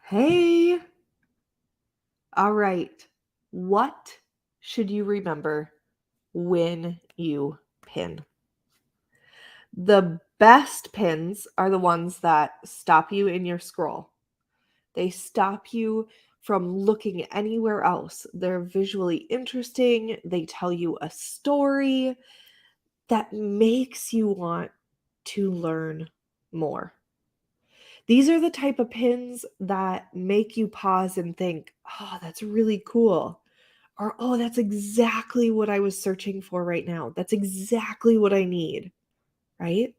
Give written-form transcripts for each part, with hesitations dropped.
Hey, all right. What should you remember when you pin? The best pins are the ones that stop you in your scroll. They stop you from looking anywhere else. They're visually interesting. They tell you a story that makes you want to learn more. These are the type of pins that make you pause and think, oh, that's really cool. Or, oh, that's exactly what I was searching for right now. That's exactly what I need, right?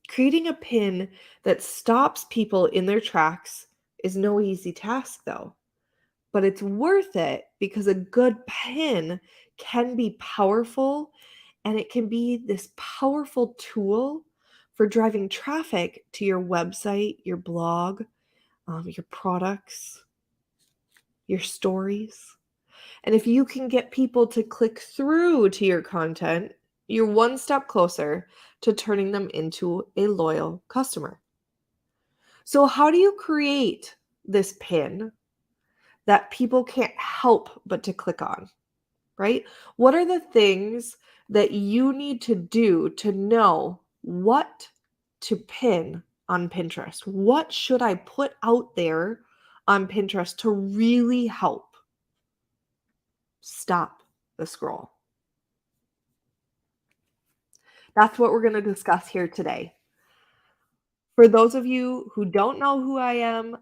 Creating a pin that stops people in their tracks is no easy task, though. But it's worth it because a good pin can be powerful and it can be this powerful tool for driving traffic to your website, your blog, your products, your stories. And if you can get people to click through to your content, you're one step closer to turning them into a loyal customer. So, how do you create this pin that people can't help but to click on, right? What are the things that you need to do to know what to pin on Pinterest? What should I put out there on Pinterest to really help stop the scroll? That's what we're going to discuss here today. For those of you who don't know who I am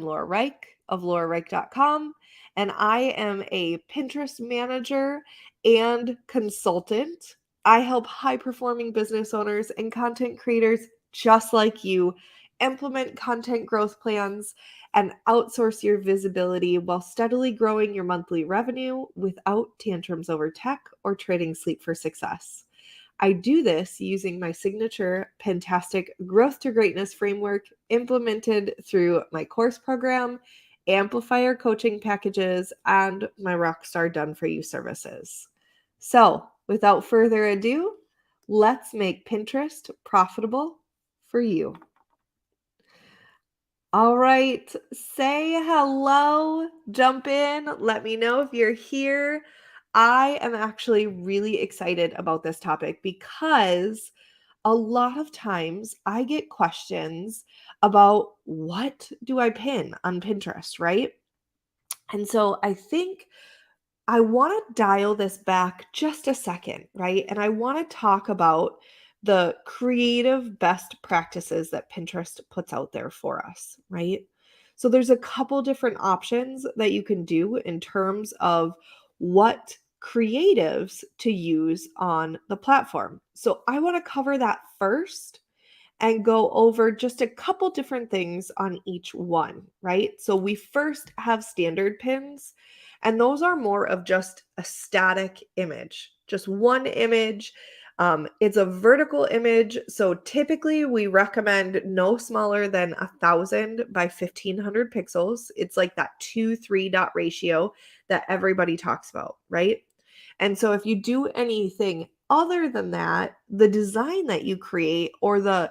Laura Reich of laurareich.com, and I am a Pinterest manager and consultant. I help high performing business owners and content creators just like you implement content growth plans and outsource your visibility while steadily growing your monthly revenue without tantrums over tech or trading sleep for success. I do this using my signature Pentastic Growth to Greatness framework implemented through my course program, amplifier coaching packages, and my Rockstar Done For You services. So, without further ado, let's make Pinterest profitable for you. All right, say hello, jump in, let me know if you're here. I am actually really excited about this topic because a lot of times I get questions about what do I pin on Pinterest, right? And so I think I want to dial this back just a second, right? And I want to talk about the creative best practices that Pinterest puts out there for us, right? So there's a couple different options that you can do in terms of what creatives to use on the platform. So I want to cover that first and go over just a couple different things on each one, right? So we first have standard pins, and those are more of just a static image, just one image. It's a vertical image, so typically we recommend no smaller than 1,000 by 1,500 pixels. It's like that 2-3 dot ratio that everybody talks about, right? And so if you do anything other than that, the design that you create or the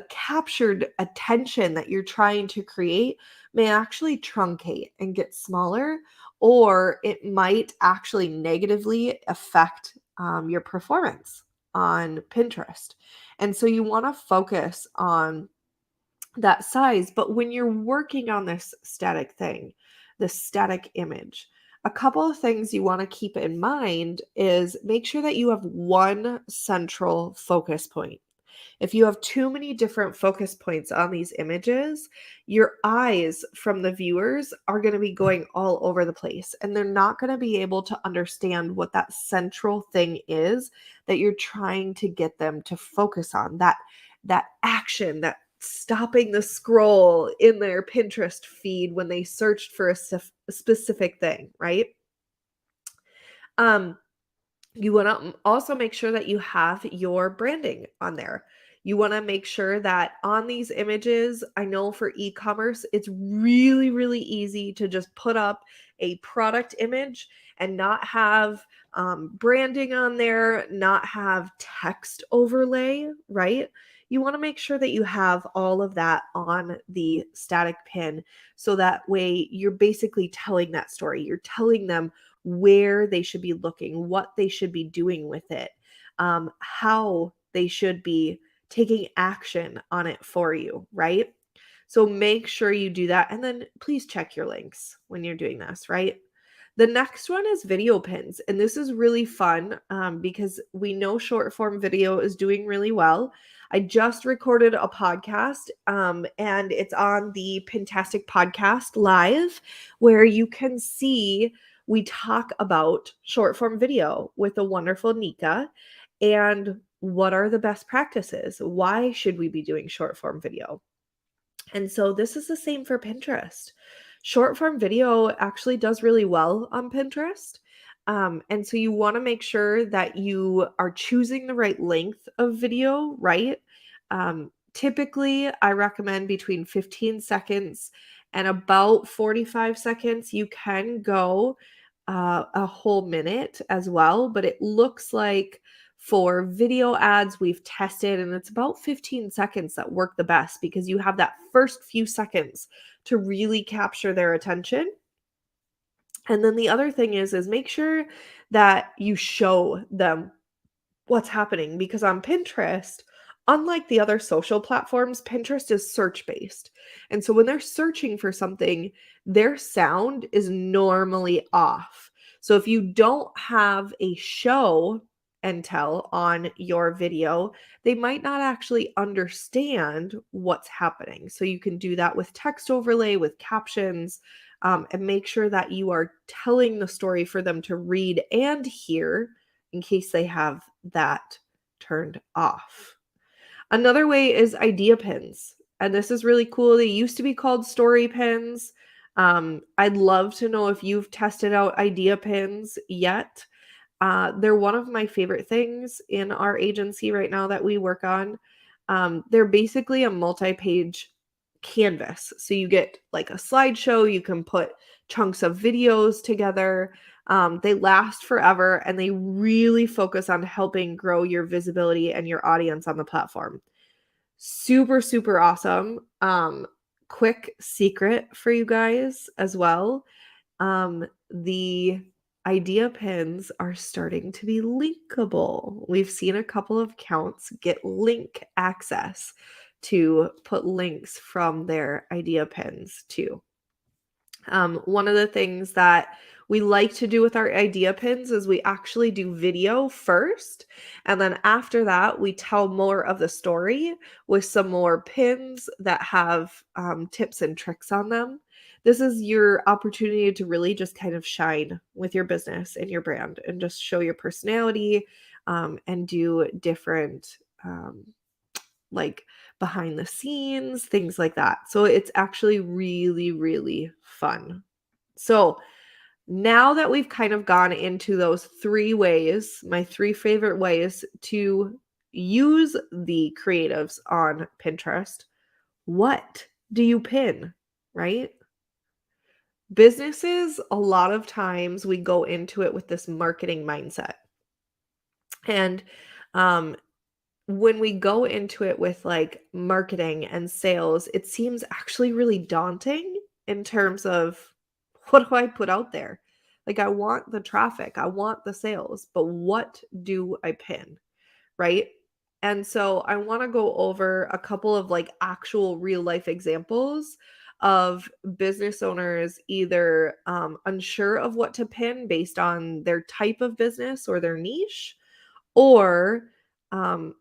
captured attention that you're trying to create may actually truncate and get smaller, or it might actually negatively affect your performance on Pinterest. And so you want to focus on that size. But when you're working on this static thing, this static image, a couple of things you want to keep in mind is make sure that you have one central focus point. If you have too many different focus points on these images, your eyes from the viewers are going to be going all over the place and they're not going to be able to understand what that central thing is that you're trying to get them to focus on. That action, that stopping the scroll in their Pinterest feed when they searched for a specific thing, right? Um, you want to also make sure that you have your branding on there. You want to make sure that on these images, I know for e-commerce, it's really, really easy to just put up a product image and not have branding on there, not have text overlay, right? You want to make sure that you have all of that on the static pin so that way you're basically telling that story. You're telling them where they should be looking, what they should be doing with it, how they should be taking action on it for you, right? So make sure you do that. And then please check your links when you're doing this, right? The next one is video pins. And this is really fun because we know short form video is doing really well. I just recorded a podcast and it's on the Pintastic Podcast Live where you can see we talk about short form video with the wonderful Nika and what are the best practices? Why should we be doing short form video? And so this is the same for Pinterest. Short form video actually does really well on Pinterest. And so you want to make sure that you are choosing the right length of video, right? Typically, I recommend between 15 seconds and about 45 seconds. You can go a whole minute as well, but it looks like for video ads, we've tested, and it's about 15 seconds that work the best because you have that first few seconds to really capture their attention. And then the other thing is make sure that you show them what's happening because on Pinterest, unlike the other social platforms, Pinterest is search based. And so when they're searching for something, their sound is normally off. So if you don't have a show and tell on your video, they might not actually understand what's happening. So you can do that with text overlay, with captions, and make sure that you are telling the story for them to read and hear in case they have that turned off. Another way is idea pins. And this is really cool. They used to be called story pins. I'd love to know if you've tested out idea pins yet. They're one of my favorite things in our agency right now that we work on. They're basically a multi-page canvas. So you get like a slideshow, you can put chunks of videos together. They last forever and they really focus on helping grow your visibility and your audience on the platform. Super, super awesome. Quick secret for you guys as well. The idea pins are starting to be linkable. We've seen a couple of accounts get link access to put links from their idea pins too. One of the things that we like to do with our idea pins is we actually do video first. And then after that, we tell more of the story with some more pins that have tips and tricks on them. This is your opportunity to really just kind of shine with your business and your brand and just show your personality and do different like behind the scenes, things like that. So it's actually really, really fun. So now that we've kind of gone into those 3 ways, my 3 favorite ways to use the creatives on Pinterest, what do you pin, right? Businesses, a lot of times we go into it with this marketing mindset. And um, when we go into it with like marketing and sales, it seems actually really daunting in terms of what do I put out there? Like, I want the traffic, I want the sales, but what do I pin? Right. And so I want to go over a couple of like actual real life examples of business owners either unsure of what to pin based on their type of business or their niche, or um,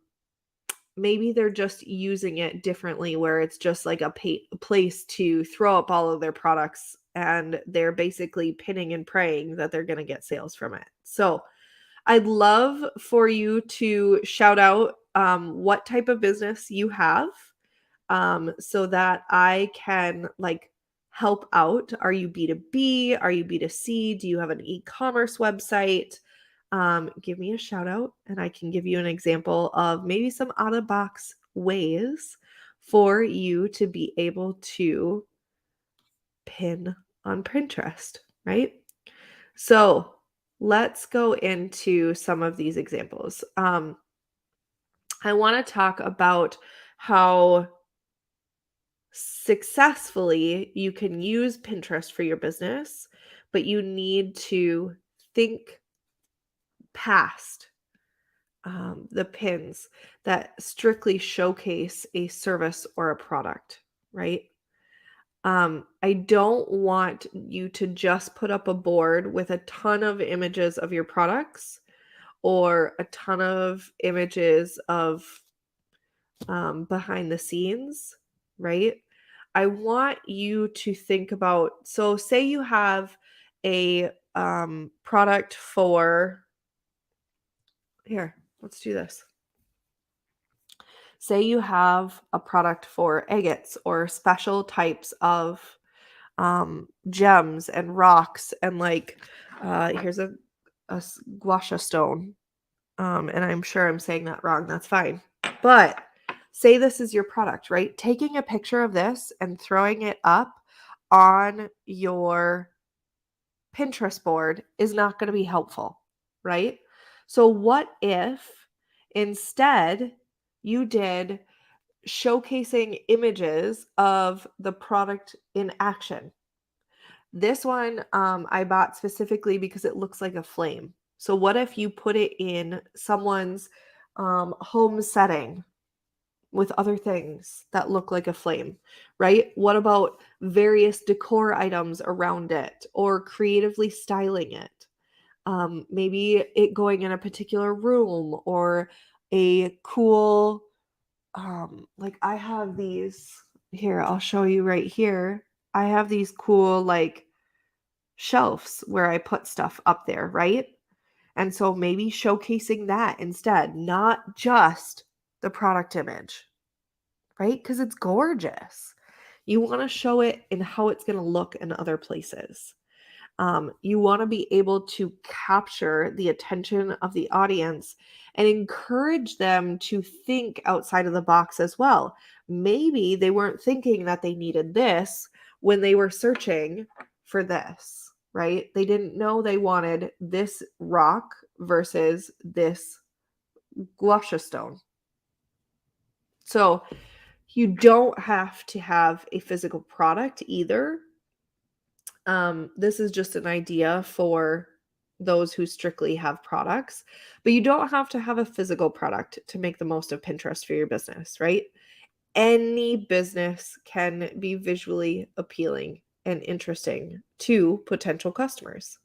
maybe they're just using it differently where it's just like a place to throw up all of their products and they're basically pinning and praying that they're going to get sales from it. So I'd love for you to shout out what type of business you have so that I can like help out. Are you B2B? Are you B2C? Do you have an e-commerce website? Give me a shout out and I can give you an example of maybe some out of box ways for you to be able to pin on Pinterest, right? So let's go into some of these examples. I want to talk about how successfully you can use Pinterest for your business, but you need to think past the pins that strictly showcase a service or a product, right? I don't want you to just put up a board with a ton of images of your products or a ton of images of behind the scenes, right? I want you to think about, so say you have a product for, here, let's do this. Say you have a product for agates or special types of gems and rocks and like here's a guasha stone, and I'm sure I'm saying that wrong, that's fine, but say this is your product, right? Taking a picture of this and throwing it up on your Pinterest board is not going to be helpful, right? So what if instead you did showcasing images of the product in action? This one I bought specifically because it looks like a flame. So what if you put it in someone's home setting with other things that look like a flame, right? What about various decor items around it or creatively styling it? Maybe it going in a particular room or a cool, like I have these here, I'll show you right here. I have these cool, like, shelves where I put stuff up there, right? And so maybe showcasing that instead, not just the product image, right? Because it's gorgeous. You want to show it in how it's going to look in other places. You want to be able to capture the attention of the audience and encourage them to think outside of the box as well. Maybe they weren't thinking that they needed this when they were searching for this, right? They didn't know they wanted this rock versus this guasha stone. So you don't have to have a physical product either. This is just an idea for those who strictly have products, but you don't have to have a physical product to make the most of Pinterest for your business, right? Any business can be visually appealing and interesting to potential customers.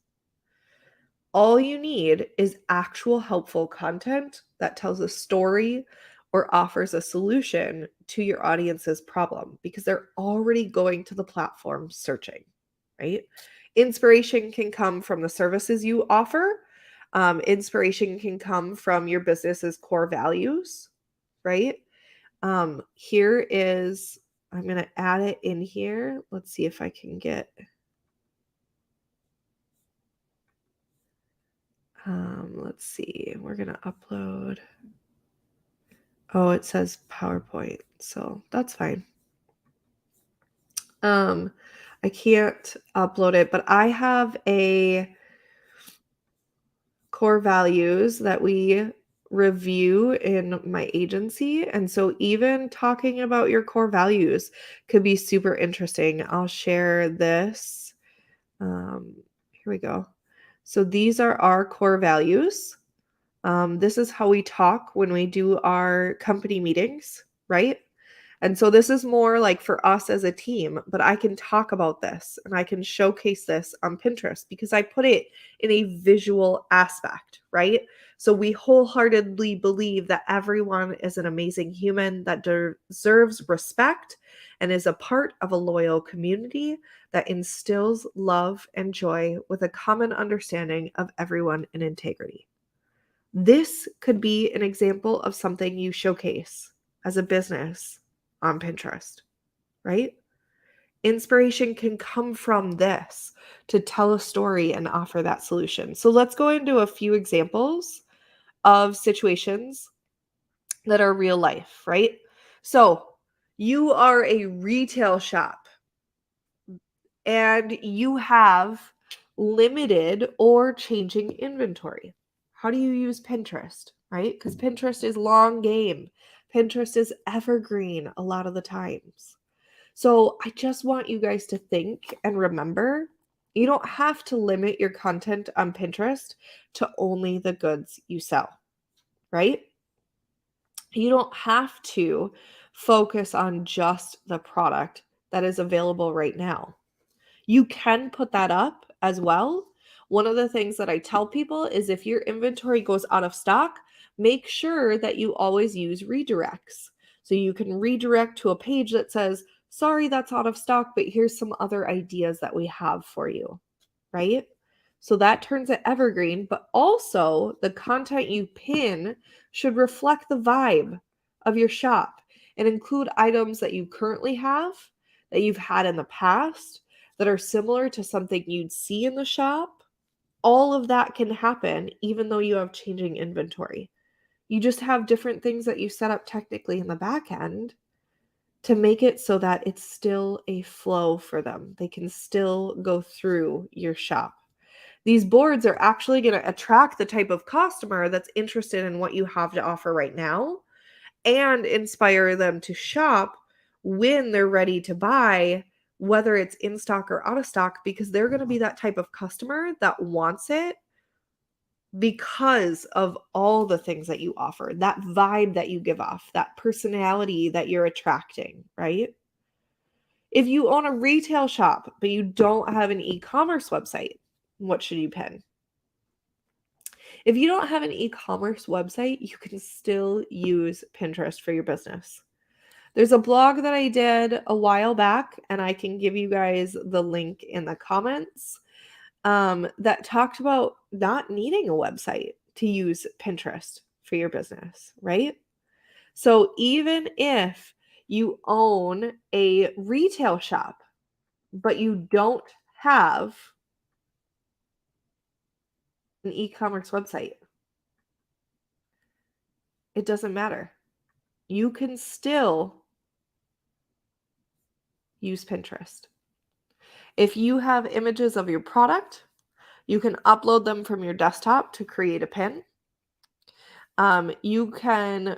All you need is actual helpful content that tells a story or offers a solution to your audience's problem because they're already going to the platform searching, right? Inspiration can come from the services you offer. Inspiration can come from your business's core values, right? Here is, I'm going to add it in here. Let's see if I can get, let's see, we're going to upload. Oh, it says PowerPoint, so that's fine. I can't upload it, but I have a core values that we review in my agency. And so even talking about your core values could be super interesting. I'll share this. Here we go. So these are our core values. This is how we talk when we do our company meetings, right? And so this is more like for us as a team, but I can talk about this and I can showcase this on Pinterest because I put it in a visual aspect, right? So we wholeheartedly believe that everyone is an amazing human that deserves respect and is a part of a loyal community that instills love and joy with a common understanding of everyone in integrity. This could be an example of something you showcase as a business on Pinterest, right? Inspiration can come from this to tell a story and offer that solution. So let's go into a few examples of situations that are real life, right? So you are a retail shop and you have limited or changing inventory. How do you use Pinterest, right? Because Pinterest is long game. Pinterest is evergreen a lot of the times. So I just want you guys to think and remember, you don't have to limit your content on Pinterest to only the goods you sell, right? You don't have to focus on just the product that is available right now. You can put that up as well. One of the things that I tell people is if your inventory goes out of stock, make sure that you always use redirects. So you can redirect to a page that says, sorry, that's out of stock, but here's some other ideas that we have for you, right? So that turns it evergreen, but also the content you pin should reflect the vibe of your shop and include items that you currently have, that you've had in the past, that are similar to something you'd see in the shop. All of that can happen even though you have changing inventory. You just have different things that you set up technically in the back end to make it so that it's still a flow for them. They can still go through your shop. These boards are actually going to attract the type of customer that's interested in what you have to offer right now and inspire them to shop when they're ready to buy, whether it's in stock or out of stock, because they're going to be that type of customer that wants it because of all the things that you offer, that vibe that you give off, that personality that you're attracting, right? If you own a retail shop, but you don't have an e-commerce website, what should you pin? If you don't have an e-commerce website, you can still use Pinterest for your business. There's a blog that I did a while back, and I can give you guys the link in the comments, that talked about not needing a website to use Pinterest for your business, right? So even if you own a retail shop, but you don't have an e-commerce website, it doesn't matter. You can still use Pinterest. If you have images of your product, you can upload them from your desktop to create a pin. You can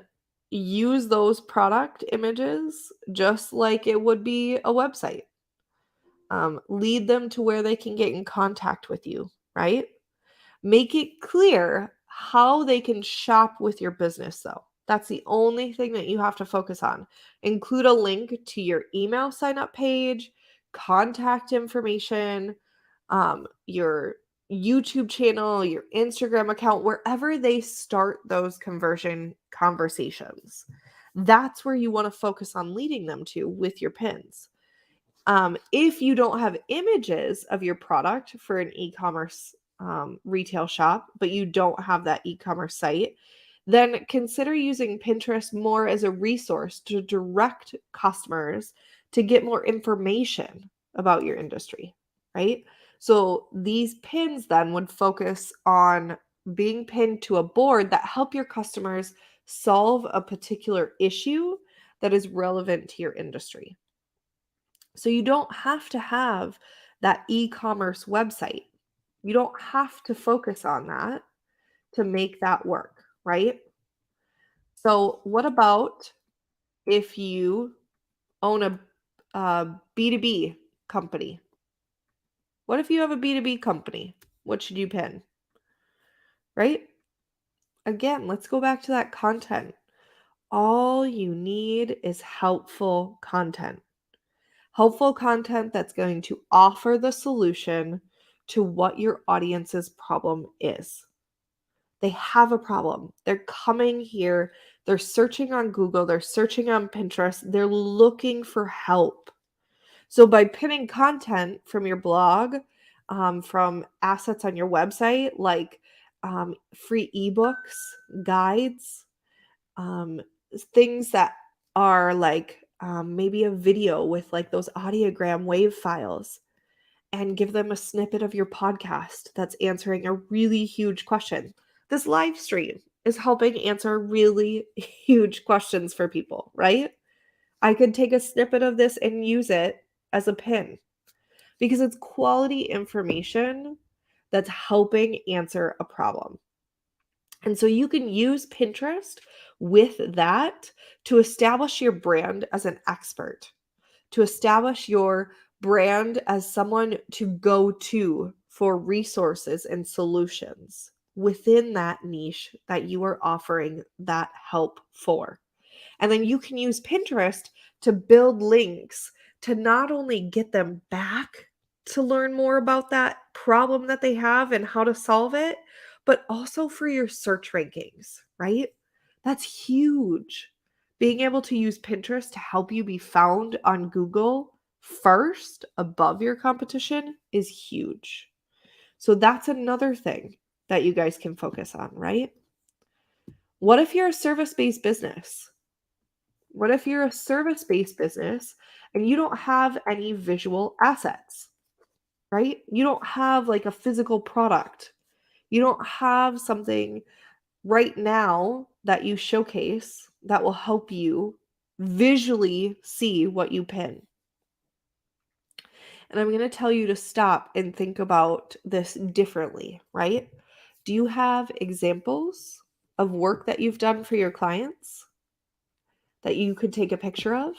use those product images just like it would be a website. Lead them to where they can get in contact with you, right? Make it clear how they can shop with your business, though. That's the only thing that you have to focus on. Include a link to your email sign up page, contact information, your YouTube channel, your Instagram account, wherever they start those conversion conversations. That's where you want to focus on leading them to with your pins. If you don't have images of your product for an e-commerce retail shop, but you don't have that e-commerce site, then consider using Pinterest more as a resource to direct customers to get more information about your industry, right? So these pins then would focus on being pinned to a board that help your customers solve a particular issue that is relevant to your industry. So you don't have to have that e-commerce website. You don't have to focus on that to make that work, right? So what about if you own a B2B company? What if you have a B2B company? What should you pin? Right? Again, let's go back to that content. All you need is helpful content. Helpful content that's going to offer the solution to what your audience's problem is. They have a problem. They're coming here. They're searching on Google. They're searching on Pinterest. They're looking for help. So by pinning content from your blog, from assets on your website, like free ebooks, guides, um, things that are like maybe a video with like those audiogram wave files, and give them a snippet of your podcast that's answering a really huge question. This live stream is helping answer really huge questions for people, right? I could take a snippet of this and use it as a pin because it's quality information that's helping answer a problem. And so you can use Pinterest with that to establish your brand as an expert, to establish your brand as someone to go to for resources and solutions within that niche that you are offering that help for. And then you can use Pinterest to build links to not only get them back to learn more about that problem that they have and how to solve it, but also for your search rankings, right? That's huge. Being able to use Pinterest to help you be found on Google first above your competition is huge. So that's another thing that you guys can focus on, right? What if you're a service based business? What if you're a service based business and you don't have any visual assets, right? You don't have like a physical product. You don't have something right now that you showcase that will help you visually see what you pin. And I'm going to tell you to stop and think about this differently, right? Do you have examples of work that you've done for your clients that you could take a picture of?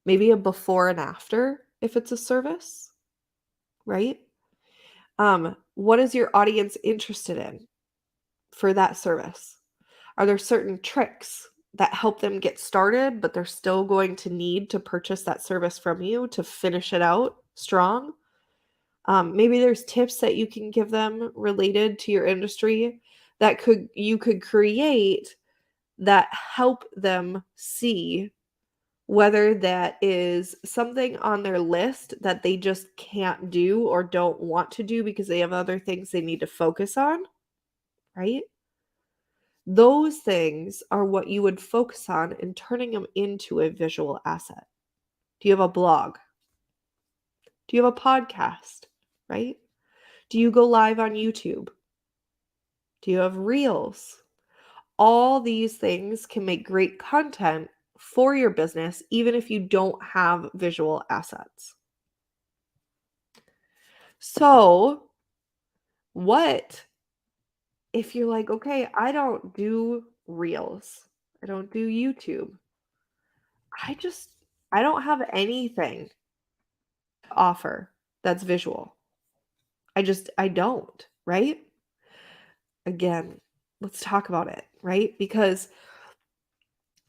Maybe a before and after if it's a service, right? What is your audience interested in for that service? Are there certain tricks that help them get started, but they're still going to need to purchase that service from you to finish it out strong? Maybe there's tips that you can give them related to your industry that you could create that help them see whether that is something on their list that they just can't do or don't want to do because they have other things they need to focus on, right? Those things are what you would focus on in turning them into a visual asset. Do you have a blog? Do you have a podcast, right? Do you go live on YouTube? Do you have reels? All these things can make great content for your business, even if you don't have visual assets. So, what if you're like, okay, I don't do reels, I don't do YouTube, I just, I don't have anything to offer that's visual. I don't, right? Again, let's talk about it, right? Because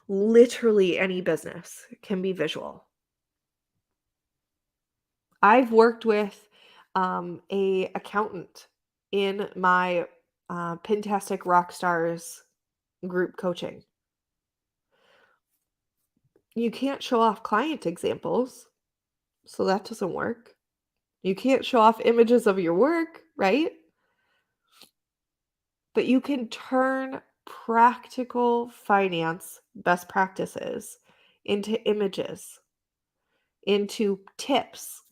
literally any business can be visual. I've worked with a accountant in my Pintastic Rockstars group coaching. You can't show off client examples, so that doesn't work. You can't show off images of your work, right? But you can turn practical finance best practices into images, into tips.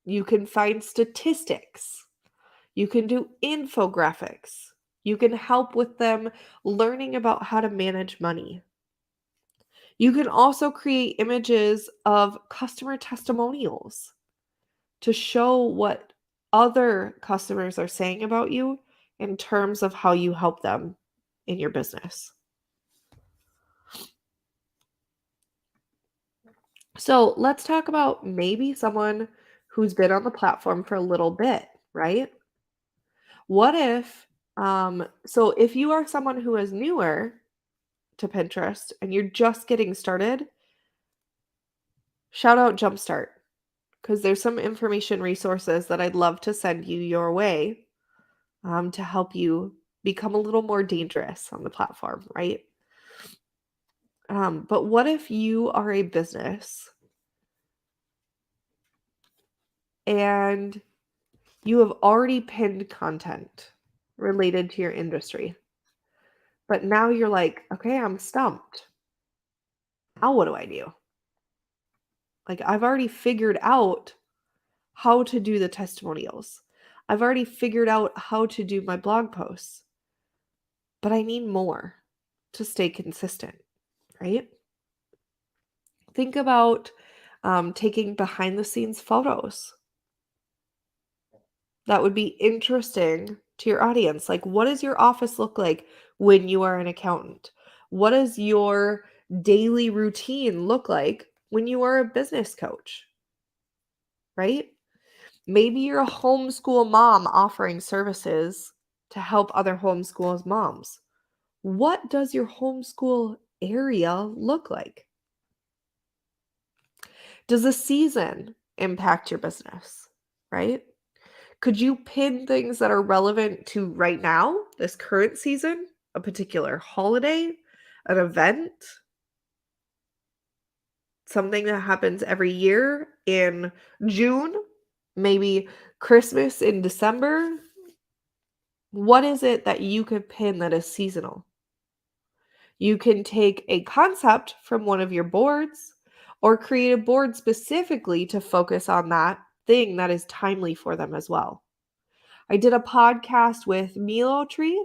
You can find statistics. You can do infographics. You can help with them learning about how to manage money. You can also create images of customer testimonials to show what other customers are saying about you in terms of how you help them in your business. So let's talk about maybe someone who's been on the platform for a little bit, right? What if, so if you are someone who is newer to Pinterest and you're just getting started, shout out JUMPSTART because there's some information resources that I'd love to send you your way to help you become a little more dangerous on the platform, right? But what if you are a business and you have already pinned content related to your industry, but now you're like, okay, I'm stumped. Now what do I do? Like, I've already figured out how to do the testimonials. I've already figured out how to do my blog posts, but I need more to stay consistent, right? Think about taking behind the scenes photos. that would be interesting to your audience? Like, what does your office look like when you are an accountant? What does your daily routine look like when you are a business coach, right? Maybe you're a homeschool mom offering services to help other homeschool moms. What does your homeschool area look like? Does the season impact your business, right? Could you pin things that are relevant to right now, this current season, a particular holiday, an event, something that happens every year in June, maybe Christmas in December? What is it that you could pin that is seasonal? You can take a concept from one of your boards or create a board specifically to focus on that thing that is timely for them as well. I did a podcast with Milo Tree.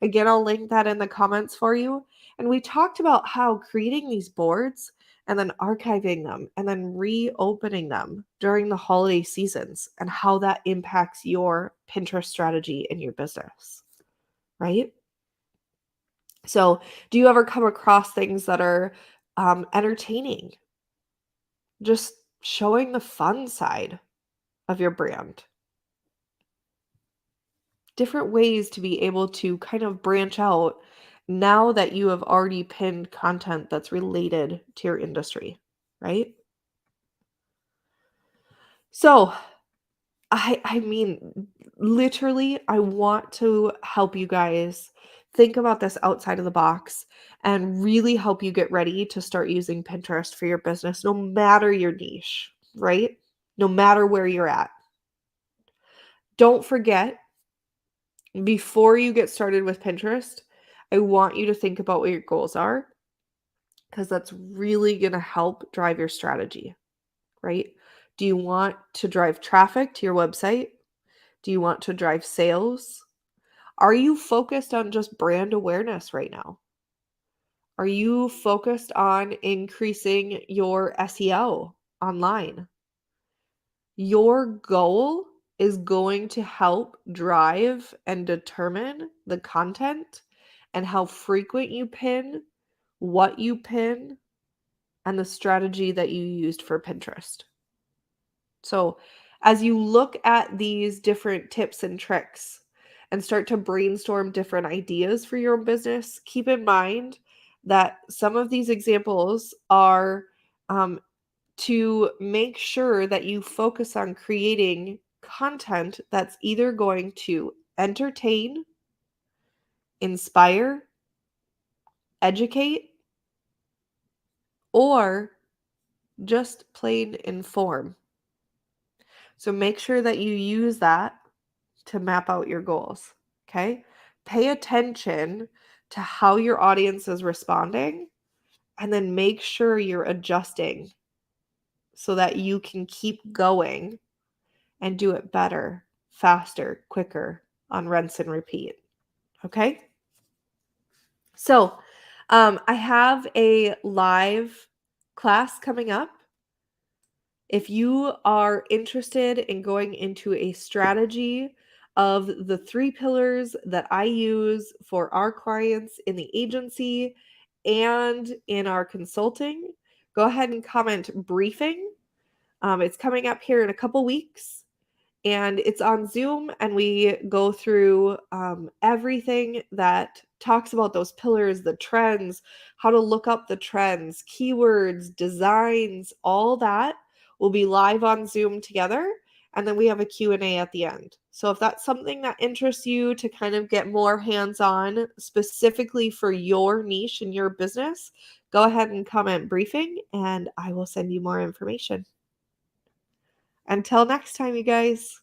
Again, I'll link that in the comments for you. And we talked about how creating these boards and then archiving them and then reopening them during the holiday seasons and how that impacts your Pinterest strategy in your business, right? So, do you ever come across things that are entertaining? Just showing the fun side of your brand. Different ways to be able to kind of branch out now that you have already pinned content that's related to your industry, right? So, I mean, literally, I want to help you guys think about this outside of the box and really help you get ready to start using Pinterest for your business, no matter your niche, right? No matter where you're at. Don't forget, before you get started with Pinterest, I want you to think about what your goals are because that's really going to help drive your strategy, right? Do you want to drive traffic to your website? Do you want to drive sales? Are you focused on just brand awareness right now? Are you focused on increasing your SEO online? Your goal is going to help drive and determine the content and how frequent you pin, what you pin, and the strategy that you used for Pinterest. So, as you look at these different tips and tricks and start to brainstorm different ideas for your own business, keep in mind that some of these examples are to make sure that you focus on creating content that's either going to entertain, inspire, educate, or just plain inform. So make sure that you use that to map out your goals. Okay. Pay attention to how your audience is responding and then make sure you're adjusting so that you can keep going and do it better, faster, quicker on rinse and repeat. Okay. So I have a live class coming up. If you are interested in going into a strategy of the 3 pillars that I use for our clients in the agency and in our consulting, go ahead and comment briefing. It's coming up here in a couple weeks. And it's on Zoom, and we go through everything that talks about those pillars, the trends, how to look up the trends, keywords, designs, all that will be live on Zoom together. And then we have a Q&A at the end. So if that's something that interests you to kind of get more hands-on specifically for your niche and your business, go ahead and comment briefing, and I will send you more information. Until next time, you guys.